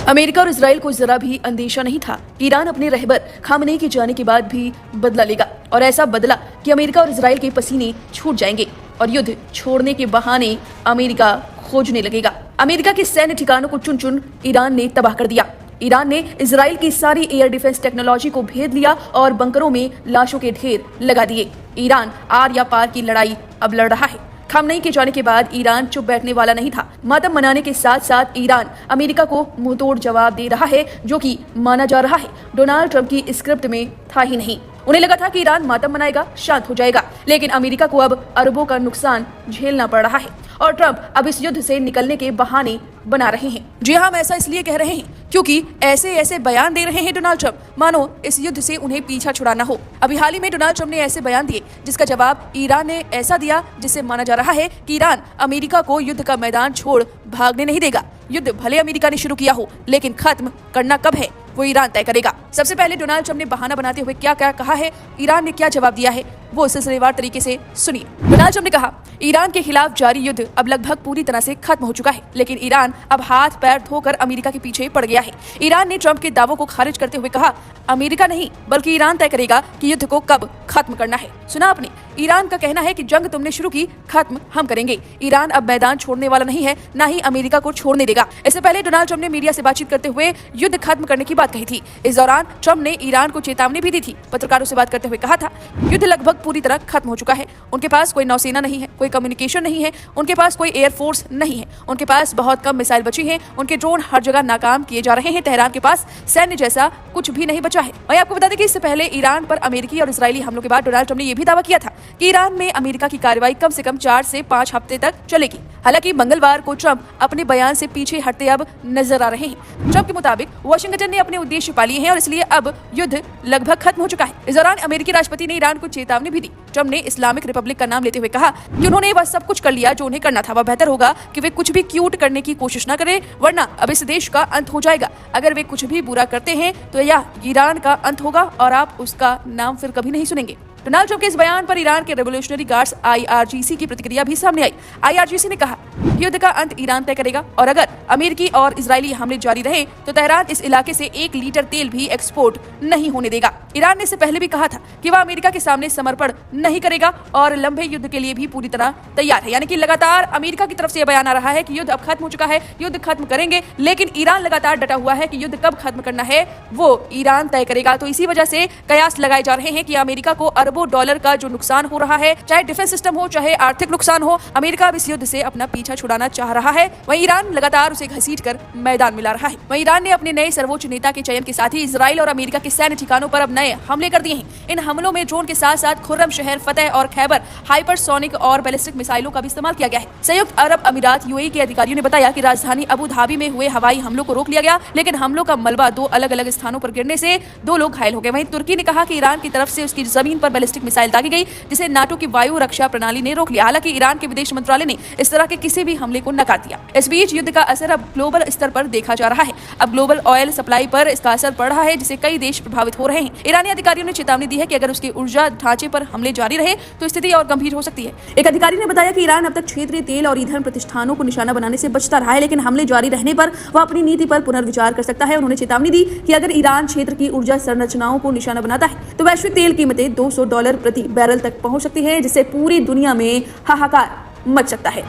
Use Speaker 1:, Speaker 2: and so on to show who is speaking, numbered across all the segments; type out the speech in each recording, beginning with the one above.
Speaker 1: America और Israel को जरा भी अंदेशा नहीं था कि ईरान अपने रहबर खामनेई के जाने के बाद भी बदला लेगा और ऐसा बदला कि अमेरिका और इजराइल के पसीने छूट जाएंगे और युद्ध छोड़ने के बहाने अमेरिका खोजने लगेगा। अमेरिका के सैन्य ठिकानों को चुन चुन ईरान ने तबाह कर दिया। ईरान ने इजराइल की सारी एयर डिफेंस टेक्नोलॉजी को भेद लिया और बंकरों में लाशों के ढेर लगा दिए। ईरान आर या पार की लड़ाई अब लड़ रहा है। खामनेई के जाने के बाद ईरान चुप बैठने वाला नहीं था। मातम मनाने के साथ साथ ईरान अमेरिका को मुंहतोड़ जवाब दे रहा है, जो कि माना जा रहा है डोनाल्ड ट्रंप की स्क्रिप्ट में था ही नहीं। उन्हें लगा था कि ईरान मातम मनाएगा, शांत हो जाएगा, लेकिन अमेरिका को अब अरबों का नुकसान झेलना पड़ रहा है और ट्रंप अब इस युद्ध से निकलने के बहाने बना रहे हैं। जी हाँ, हम ऐसा इसलिए कह रहे हैं क्योंकि ऐसे बयान दे रहे हैं डोनाल्ड ट्रंप मानो इस युद्ध से उन्हें पीछा छुड़ाना हो। अभी हाल ही में डोनाल्ड ट्रंप ने ऐसे बयान दिए जिसका जवाब ईरान ने ऐसा दिया जिससे माना जा रहा है कि ईरान अमेरिका को युद्ध का मैदान छोड़ भागने नहीं देगा। युद्ध भले अमेरिका ने शुरू किया हो, लेकिन खत्म करना कब है वो ईरान तय करेगा। सबसे पहले डोनाल्ड ट्रंप ने बहाना बनाते हुए क्या क्या कहा है, ईरान ने क्या जवाब दिया है, वो सिलसिलेवार तरीके से सुनिए। डोनाल्ड ट्रंप ने कहा, ईरान के खिलाफ जारी युद्ध अब लगभग पूरी तरह से खत्म हो चुका है, लेकिन ईरान अब हाथ पैर धोकर अमेरिका के पीछे पड़ गया है। ईरान ने ट्रंप के दावों को खारिज करते हुए कहा, अमेरिका नहीं बल्कि ईरान तय करेगा कि युद्ध को कब खत्म करना है। सुना आपने, ईरान का कहना है कि जंग तुमने शुरू की, खत्म हम करेंगे। ईरान अब मैदान छोड़ने वाला नहीं है, ना ही अमेरिका को छोड़ने देगा। इससे पहले डोनाल्ड ट्रंप ने मीडिया से बातचीत करते हुए युद्ध खत्म करने की बात कही थी। इस दौरान ट्रंप ने ईरान को चेतावनी भी दी थी। पत्रकारों से बात करते हुए कहा था, युद्ध लगभग पूरी तरह खत्म हो चुका है। उनके पास कोई नौसेना नहीं है, कोई कम्युनिकेशन नहीं है, उनके पास कोई एयरफोर्स नहीं है, उनके पास बहुत कम मिसाइल बची हैं, उनके ड्रोन हर जगह नाकाम किए जा रहे हैं। तेहरान के पास सैन्य जैसा कुछ भी नहीं बचा है। वहीं आपको बता दें कि इससे पहले ईरान पर अमेरिकी और इजरायली हमलों के बाद डोनाल्ड ट्रंप ने यह भी दावा किया था कि ईरान में अमेरिका की कार्रवाई कम से कम 4 से 5 हफ्ते तक चलेगी। हालांकि मंगलवार को ट्रंप अपने बयान से पीछे हटते अब नजर आ रहे हैं। ट्रंप के मुताबिक वाशिंगटन ने अपने उद्देश्य पा लिए हैं और इसलिए अब युद्ध लगभग खत्म हो चुका है। इस दौरान अमेरिकी राष्ट्रपति ने ईरान को चेतावनी भी दी। ट्रंप ने इस्लामिक रिपब्लिक का नाम लेते हुए कहा कि उन्होंने वह सब कुछ कर लिया जो उन्हें करना था। वह बेहतर होगा कि वे कुछ भी क्यूट करने की कोशिश न करें, वरना अब इस देश का अंत हो जाएगा। अगर वे कुछ भी बुरा करते हैं तो यह ईरान का अंत होगा और आप उसका नाम फिर कभी नहीं सुनेंगे। डोनाल्ड ट्रंप के इस बयान पर ईरान के रेवोल्यूशनरी गार्ड्स IRGC की प्रतिक्रिया भी सामने आई। IRGC ने कहा, युद्ध का अंत ईरान तय करेगा और अगर अमेरिकी और इजरायली हमले जारी रहे तो तेहरान इस इलाके से 1 लीटर तेल भी एक्सपोर्ट नहीं होने देगा। ईरान ने इससे पहले भी कहा था कि वह अमेरिका के सामने समर्पण नहीं करेगा और लंबे युद्ध के लिए भी पूरी तरह तैयार है। यानी कि लगातार अमेरिका की तरफ से यह बयान आ रहा है कि युद्ध अब खत्म हो चुका है, युद्ध खत्म करेंगे, लेकिन ईरान लगातार डटा हुआ है कि युद्ध कब खत्म करना है वो ईरान तय करेगा। तो इसी वजह से कयास लगाए जा रहे हैं कि अमेरिका को अरबों डॉलर का जो नुकसान हो रहा है, चाहे डिफेंस सिस्टम हो चाहे आर्थिक नुकसान हो, अमेरिका अब इस युद्ध से अपना पीछा छुड़ाना चाह रहा है। वहीं ईरान लगातार उसे घसीटकर मैदान में ला रहा है। वहीं ईरान ने अपने नए सर्वोच्च नेता के चयन के साथ ही इजराइल और अमेरिका के सैन्य ठिकानों पर अब नए हमले कर दिए हैं। इन हमलों में ड्रोन के साथ साथ खुर्रम शहर, फतेह और खैबर हाइपरसोनिक और बैलिस्टिक मिसाइलों का भी इस्तेमाल किया गया है। संयुक्त अरब अमीरात UAE के अधिकारियों ने बताया कि राजधानी अबू धाबी में हुए हवाई हमलों को रोक लिया गया, लेकिन हमलों का मलबा 2 अलग-अलग स्थानों पर गिरने से 2 लोग घायल हो गए। वहीं तुर्की ने कहा कि ईरान की तरफ से उसकी जमीन पर बैलिस्टिक मिसाइल दागी गई, जिसे नाटो की वायु रक्षा प्रणाली ने रोक लिया। हालांकि ईरान के विदेश मंत्रालय ने इस तरह के किसी भी हमले को नकार दिया। इस बीच युद्ध का असर अब ग्लोबल स्तर पर देखा जा रहा है। अब ग्लोबल ऑयल सप्लाई पर इसका असर पड़ रहा है, जिससे कई देश प्रभावित हो रहे हैं। ईरानी अधिकारियों ने चेतावनी दी है कि अगर उसके ऊर्जा ढांचे पर हमले जारी रहे तो स्थिति और गंभीर हो सकती है। एक अधिकारी ने बताया कि ईरान अब तक क्षेत्रीय तेल और ईंधन प्रतिष्ठानों को निशाना बनाने से बचता रहा है, लेकिन हमले जारी रहने पर वह अपनी नीति पर पुनर्विचार कर सकता है। उन्होंने चेतावनी दी कि अगर ईरान क्षेत्र की ऊर्जा संरचनाओं को निशाना बनाता है तो वैश्विक तेल कीमतें $200 प्रति बैरल तक पहुंच सकती है, जिससे पूरी दुनिया में हाहाकार मच सकता है।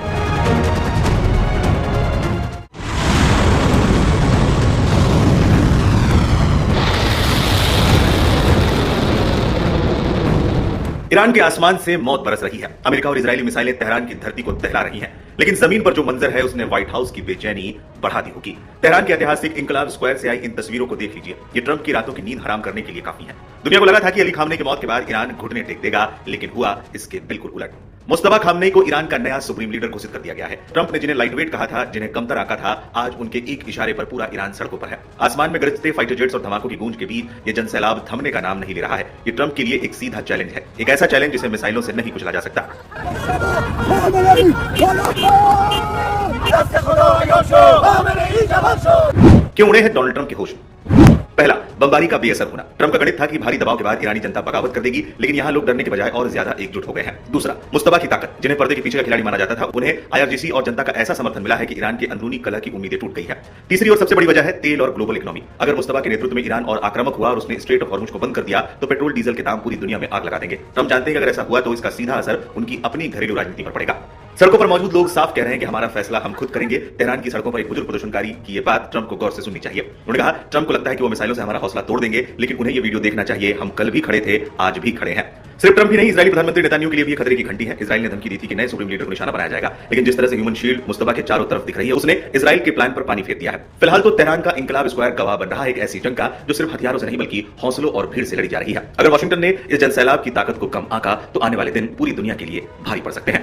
Speaker 2: ईरान के आसमान से मौत बरस रही है। अमेरिका और इजरायली मिसाइलें तेहरान की धरती को दहला रही हैं, लेकिन जमीन पर जो मंजर है उसने व्हाइट हाउस की बेचैनी बढ़ा दी होगी। तेहरान के ऐतिहासिक इंकलाब स्क्वायर से आई इन तस्वीरों को देख लीजिए। ये ट्रंप की रातों की नींद हराम करने के लिए काफी है। दुनिया को लगा था कि अली खामनेई की मौत के बाद ईरान घुटने टेक देगा, लेकिन हुआ इसके बिल्कुल उलट। मुस्तफा खामनेई को ईरान का नया सुप्रीम लीडर घोषित कर दिया गया है। ट्रंप ने जिन्हें लाइटवेट कहा था, जिन्हें कमतर आका था, आज उनके एक इशारे पर पूरा ईरान सड़कों पर है। आसमान में गरजते फाइटर जेट्स और धमाकों की गूंज के बीच ये जनसैलाब थमने का नाम नहीं ले रहा है। ये ट्रंप के लिए एक सीधा चैलेंज है, एक ऐसा चैलेंज जिसे मिसाइलों से नहीं कुचला जा सकता। क्यों उड़े हैं डोनाल्ड ट्रंप के होश? पहला, बमबारी का बेअसर होना। ट्रंप का गणित था कि भारी दबाव के बाद ईरानी जनता बगावत कर देगी, लेकिन यहाँ लोग डरने के बजाय और ज्यादा एकजुट हो गए हैं। दूसरा, मुस्तफा की ताकत, जिन्हें पर्दे के पीछे का खिलाड़ी माना जाता था, उन्हें IRGC और जनता का ऐसा समर्थन मिला है कि ईरान के अंदरूनी कलह की उम्मीदें टूट गई है। तीसरी और सबसे बड़ी वजह है तेल और ग्लोबल इकोनॉमी। अगर मुस्तफा के नेतृत्व में ईरान और आक्रामक हुआ और उसने स्ट्रेट ऑफ हॉर्मुज को बंद कर दिया तो पेट्रोल डीजल के दाम पूरी दुनिया में आग लगा देंगे। ट्रंप जानते हैं कि अगर ऐसा हुआ तो इसका सीधा असर उनकी अपनी घरेलू राजनीति पर पड़ेगा। सड़कों पर मौजूद लोग साफ कह रहे हैं कि हमारा फैसला हम खुद करेंगे। तेहरान की सड़कों पर एक बुजुर्ग प्रदर्शनकारी की ये बात ट्रंप को गौर से सुननी चाहिए। उन्होंने कहा, ट्रंप को लगता है कि वो मिसाइलों से हमारा हौसला तोड़ देंगे, लेकिन उन्हें ये वीडियो देखना चाहिए। हम कल भी खड़े थे, आज भी खड़े हैं। सिर्फ ट्रंप ही नहीं, इजरायली प्रधानमंत्री नेतन्याहू के लिए भी खतरे की घंटी है। इजराइल ने धमकी दी थी कि नए सुप्रीम लीडर को निशाना बनाया जाएगा, लेकिन जिस तरह से ह्यूमन शील्ड मुस्तफा के चारों तरफ दिख रही है, उसने इजराइल के प्लान पर पानी फेर दिया है। फिलहाल तो तेहरान का इंकलाब स्क्वायर गवाह बन रहा है एक ऐसी जंग का जो सिर्फ हथियारों से नहीं बल्कि हौसलों और भीड़ से लड़ी जा रही है। अगर वाशिंगटन ने इस जनसैलाब की ताकत को कम आंका तो आने वाले दिन पूरी दुनिया के लिए भारी पड़ सकते हैं।